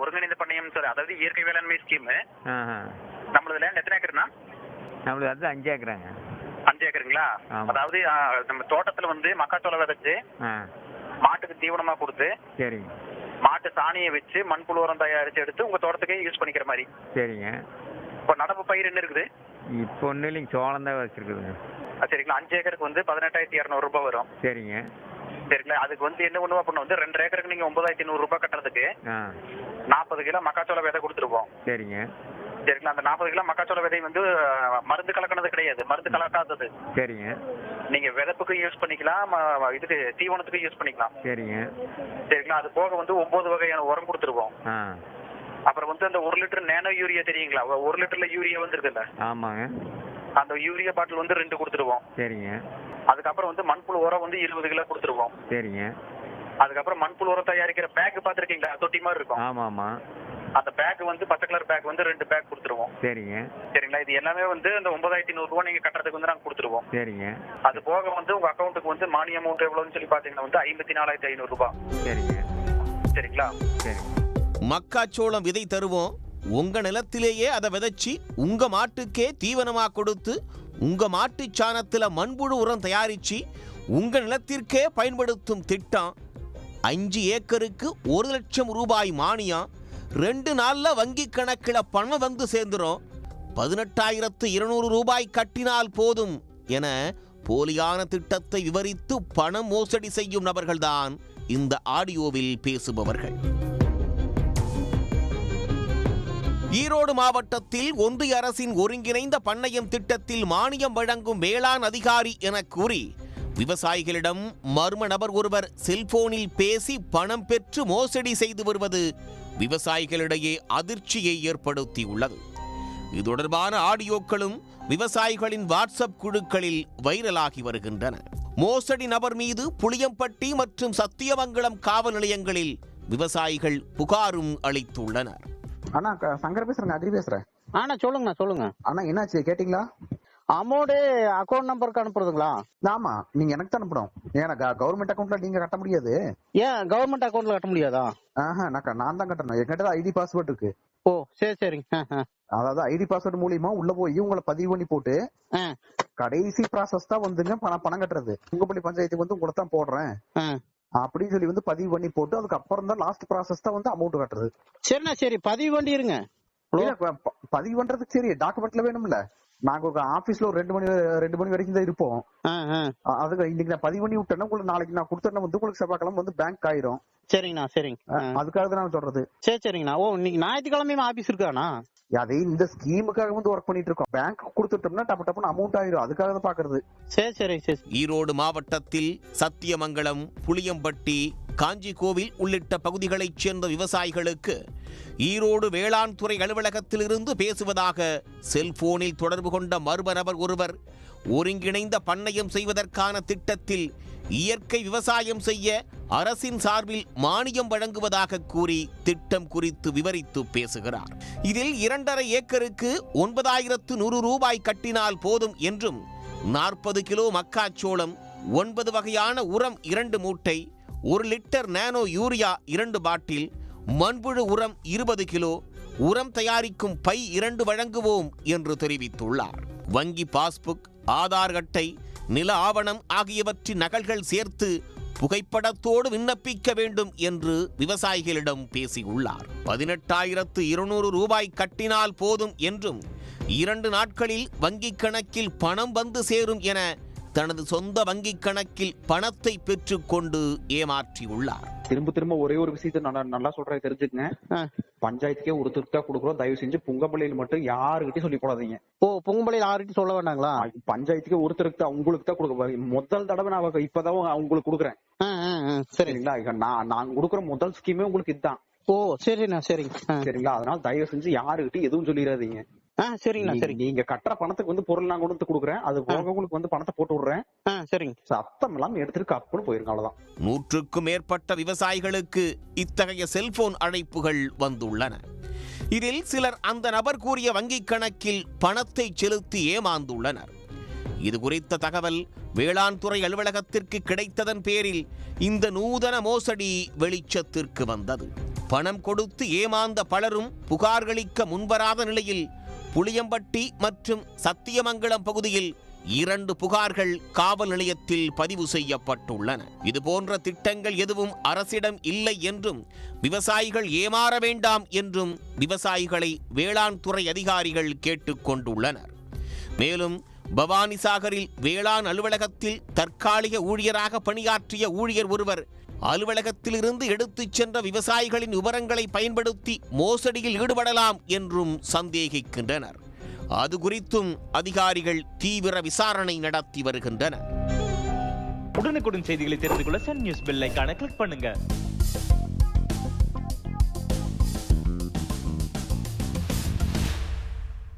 ஒருங்கிணைந்த பண்ணையம் சார், அதாவது இயற்கை வேளாண்மை ஸ்கீம். நம்மளது லேண்ட் எத்தனை ஏக்கர்னா? நம்மளது வந்து 5 ஏக்கராங்க. 5 ஏக்கருங்களா? அதாவது நம்ம தோட்டத்துல வந்து மக்காச்சோளம் விதைச்சு மாட்டுக்கு தீவனமா கொடுத்து, சரிங்க, மாட்டு சாணியை வச்சு மண்புழு உரம் தயாரிச்சு எடுத்து உங்க தோட்டத்துக்கே யூஸ் பண்ணிக்கிற மாதிரி. சரிங்க. இப்போ நடப்பு பயிர் என்ன இருக்குது? இப்போ ஒன்றும் இல்லைங்க, சோளம் தான் வச்சிருக்குதுங்க. சரிங்களா, 5 ஏக்கருக்கு வந்து 18,200 ரூபாய் வரும். சரிங்க. சரிங்களா, அதுக்கு வந்து என்ன பண்ணுவோம் அப்படின்னா வந்து 2 ஏக்கருக்கு நீங்க 9,100 ரூபாய் கட்டுறதுக்கு 40 கிலோ மக்காச்சோள விதை கொடுத்துருவோம். சரிங்க. சரிங்களா, அந்த 40 கிலோ மக்காச்சோள விதை வந்து மருந்து கலக்கினது கிடையாது, மருந்து கலக்காதது. சரிங்க. நீங்க விதைப்புக்கு யூஸ் பண்ணிக்கலாம், இதுக்கு தீவனத்துக்கு யூஸ் பண்ணிக்கலாம். சரிங்க. சரிங்களா, அது போக வந்து 9 வகையான உரம் கொடுத்துருவோம். அப்புறம் வந்து அந்த 1 லிட்டர் நேனோ யூரியா தெரியுங்களா? 1 லிட்டர்ல யூரியா வந்துருக்குல்ல? ஆமாங்க. அந்த யூரியா பாட்டில் வந்து 2 கொடுத்துருவோம். சரிங்க. அதுக்கப்புறம் வந்து மண்புழு உரம் வந்து 20 கிலோ கொடுத்துருவோம். சரிங்க. அதுக்கப்புறம் மண்புழு உரம் தயாரிக்கிற பேக் பாத்துருக்கீங்களா? தொட்டி மாதிரி இருக்கும். ஆமா ஆமா. அந்த பேக் வந்து பச்சை கலர் பேக் வந்து 2 பேக் கொடுத்துருவோம். சரிங்க. சரிங்களா, இது எல்லாமே வந்து அந்த 9,100 ரூபாய் நீங்க கட்டுறதுக்கு வந்து நாங்க கொடுத்துருவோம். சரிங்க. அது போக வந்து உங்க அக்கௌண்ட்டுக்கு வந்து மானிய அமௌண்ட் எவ்வளவுன்னு சொல்லி பாத்தீங்கன்னா வந்து 54,500 ரூபாய். சரிங்க. சரிங்களா? சரி. மக்காச்சோளம் விதை தருவோம், உங்க நிலத்திலேயே அதை விதைச்சி உங்க மாட்டுக்கே தீவனமா கொடுத்து உங்க மாட்டு சாணத்துல மண்புழு உரம் தயாரிச்சு உங்க நிலத்திற்கே பயன்படுத்தும் திட்டம். 5 ஏக்கருக்கு 1 லட்சம் ரூபாய் மானியம், 2 நாள்ல வங்கி கணக்கில் பணம் வந்து சேர்ந்துரும், 18,200 ரூபாய் கட்டினால் போதும் என போலியான திட்டத்தை விவரித்து பணம் மோசடி செய்யும் நபர்கள்தான் இந்த ஆடியோவில் பேசுபவர்கள். ஈரோடு மாவட்டத்தில் ஒன்றிய அரசின் ஒருங்கிணைந்த பண்ணையம் திட்டத்தில் மானியம் வழங்கும் வேளாண் அதிகாரி என கூறி விவசாயிகளிடம் மர்ம நபர் ஒருவர் செல்போனில் பேசி பணம் பெற்று மோசடி செய்து வருவது விவசாயிகளிடையே அதிர்ச்சியை ஏற்படுத்தியுள்ளது. இது தொடர்பான ஆடியோக்களும் விவசாயிகளின் வாட்ஸ்அப் குழுக்களில் வைரலாகி வருகின்றன. மோசடி நபர் மீது புளியம்பட்டி மற்றும் சத்தியமங்கலம் காவல் நிலையங்களில் விவசாயிகள் புகாரும் அளித்துள்ளனர். அண்ணா சங்கர் பேசுறேங்க, அக்ரி பேசுறேன். அண்ணா சொல்லுங்கண்ணா சொல்லுங்க. அண்ணா என்னாச்சு கேட்டீங்களா? அமௌண்ட் அக்கௌண்ட் நம்பருக்கு அனுப்புறதுங்களா? ஆமா, நீங்க எனக்கு தான் அனுப்பணும். ஏன்னா கவர்மெண்ட் அக்கௌண்ட்ல நீங்க கட்ட முடியாது. ஏன் கவர்மெண்ட் அக்கௌண்ட்ல கட்ட முடியாதா? நான் தான் கட்டணும். என்கிட்ட ஐடி பாஸ்வேர்ட் இருக்கு. ஓ சரி சரிங்க. அதாவது ஐடி பாஸ்வேர்ட் மூலியமா உள்ள போய் உங்களை பதிவு பண்ணி போட்டு கடைசி ப்ராசஸ் தான் வந்துங்க பணம் கட்டுறது. உங்கப்பள்ளி பஞ்சாயத்துக்கு வந்து உங்களை தான் போடுறேன் அப்படின்னு சொல்லி வந்து பதிவு பண்ணி போட்டு அதுக்கப்புறம் தான் லாஸ்ட் ப்ராசஸ் தான் வந்து அமௌண்ட் கட்டுறது. சரிண்ணா சரி, பதிவு பண்ணி இருங்க. பதிவு பண்றதுக்கு சரி டாக்குமெண்ட்ல வேணும்ல. நாங்க ஒரு ஆபீஸ்ல ஒரு 2 மணி வரைக்கும் தான் இருப்போம். அதுக்கு இன்னைக்கு நான் பதிவு பண்ணி விட்டேன்னா உங்களுக்கு நாளைக்கு நான் கொடுத்தேன்னா வந்து உங்களுக்கு செவ்வாய்க்கிழமை வந்து பேங்க் ஆயிரும். சரிங்கண்ணா சரிங்க. அதுக்காக தான் நான் சொல்றது. சரிங்கண்ணா. ஓ இன்னைக்கு ஞாயிற்றுக்கிழமையும் ஆபீஸ் இருக்காண்ணா? அதே இந்த ஸ்கீமுக்காக வந்து ஒர்க் பண்ணிட்டு இருக்கோம். பேங்க் கொடுத்துட்டோம்னா டப்புன்னு அமௌண்ட் ஆயிரும். அதுக்காக தான் பாக்குறது. சரி. ஈரோடு மாவட்டத்தில் சத்தியமங்கலம், புளியம்பட்டி, காஞ்சிகோவில் உள்ளிட்ட பகுதிகளைச் சேர்ந்த விவசாயிகளுக்கு ஈரோடு வேளாண் துறை அலுவலகத்திலிருந்து பேசுவதாக செல்போனில் தொடர்பு கொண்ட மர்ம நபர் ஒருவர் ஒருங்கிணைந்த பண்ணையம் செய்வதற்கான திட்டத்தில் இயற்கை விவசாயம் செய்ய அரசின் சார்பில் மானியம் வழங்குவதாக கூறி திட்டம் குறித்து விவரித்து பேசுகிறார். இதில் 2.5 ஏக்கருக்கு 9,100 ரூபாய் கட்டினால் போதும் என்றும் 40 கிலோ மக்காச்சோளம், 9 வகையான உரம் 2 மூட்டை, 1 லிட்டர் நானோ யூரியா 2 பாட்டில், மண்புழு உரம் 20 கிலோ, உரம் தயாரிக்கும் பை 2 வழங்குவோம் என்று தெரிவித்துள்ளார். வங்கி பாஸ்புக், ஆதார் அட்டை, நில ஆவணம் ஆகியவற்றின் நகல்கள் சேர்த்து புகைப்படத்தோடு விண்ணப்பிக்க வேண்டும் என்று விவசாயிகளிடம் பேசியுள்ளார். 18,200 ரூபாய் கட்டினால் போதும் என்றும் 2 நாட்களில் வங்கிக் கணக்கில் பணம் வந்து சேரும் என தனது சொந்த வங்கிக் கணக்கில் பணத்தை பெற்றுக்கொண்டு ஏமாற்றியுள்ளார். திரும்ப ஒரே ஒரு விஷயத்தை நல்லா சொல்றேன், தெரிஞ்சுக்கங்க. பஞ்சாயத்துக்கே ஒருத்தருக்கு தான் கொடுக்குறோம். தயவு செஞ்சு புங்கம்பள்ளியில் மட்டும் யாருக்கிட்டையும் சொல்லி போடாதீங்க. ஓ புங்கம்பள்ளியில் யாருக்கிட்டையும் சொல்ல வேண்டாங்களா? பஞ்சாயத்துக்கே ஒருத்தருக்கு தான், உங்களுக்கு தான் கொடுக்க. முதல் தடவை நான் இப்பதான் உங்களுக்கு கொடுக்குறேன். சரிங்களா? நான் கொடுக்குற முதல் ஸ்கீமே உங்களுக்கு இதுதான். ஓ சரிண்ணா சரிங்க. சரிங்களா? அதனால தயவு செஞ்சு யாருக்கிட்டையும் எதுவும் சொல்லிடாதீங்க. சரிங்கண்ணா சரி. நீங்க கட்டுற பணத்துக்கு வந்து பொருள் நான் கொடுத்து கொடுக்குறேன். அது போக உங்களுக்கு வந்து பணத்தை போட்டு விடுறேன். சரிங்க. சத்தம் இல்லாம எடுத்துட்டு கப்புன்னு போயிருங்க. அவ்வளவுதான். 100க்கும் மேற்பட்ட விவசாயிகளுக்கு இத்தகைய செல்போன் அழைப்புகள் வந்துள்ளன. இதில் சிலர் அந்த நபர் கூறிய வங்கிக் கணக்கில் பணத்தை செலுத்தி ஏமாந்துள்ளனர். இது குறித்த தகவல் வேளாண் துறை அலுவலகத்திற்கு கிடைத்ததன் பேரில் இந்த நூதன மோசடி வெளிச்சத்திற்கு வந்தது. பணம் கொடுத்து ஏமாந்த பலரும் புகார்களிக்க முன்வராத நிலையில் புளியம்பட்டி மற்றும் சத்தியமங்கலம் பகுதியில் 2 புகார்கள் காவல் நிலையத்தில் பதிவு செய்யப்பட்டுள்ளன. இதுபோன்ற திட்டங்கள் எதுவும் அரசிடம் இல்லை என்றும் விவசாயிகள் ஏமாற வேண்டாம் என்றும் விவசாயிகளை வேளாண் துறை அதிகாரிகள் கேட்டுக்கொண்டுள்ளனர். மேலும் பவானிசாகரில் வேளாண் அலுவலகத்தில் தற்காலிக ஊழியராக பணியாற்றிய ஊழியர் ஒருவர் அலுவலகத்திலிருந்து எடுத்துச் சென்ற விவசாயிகளின் விவரங்களை பயன்படுத்தி மோசடியில் ஈடுபடலாம் என்றும் சந்தேகிக்கின்றனர். அது குறித்தும் அதிகாரிகள் தீவிர விசாரணை நடத்தி வருகின்றனர். உடனுக்குடன் செய்திகளை தெரிந்து கொள்ள சன் நியூஸ் பெல் ஐகானை கிளிக் பண்ணுங்க.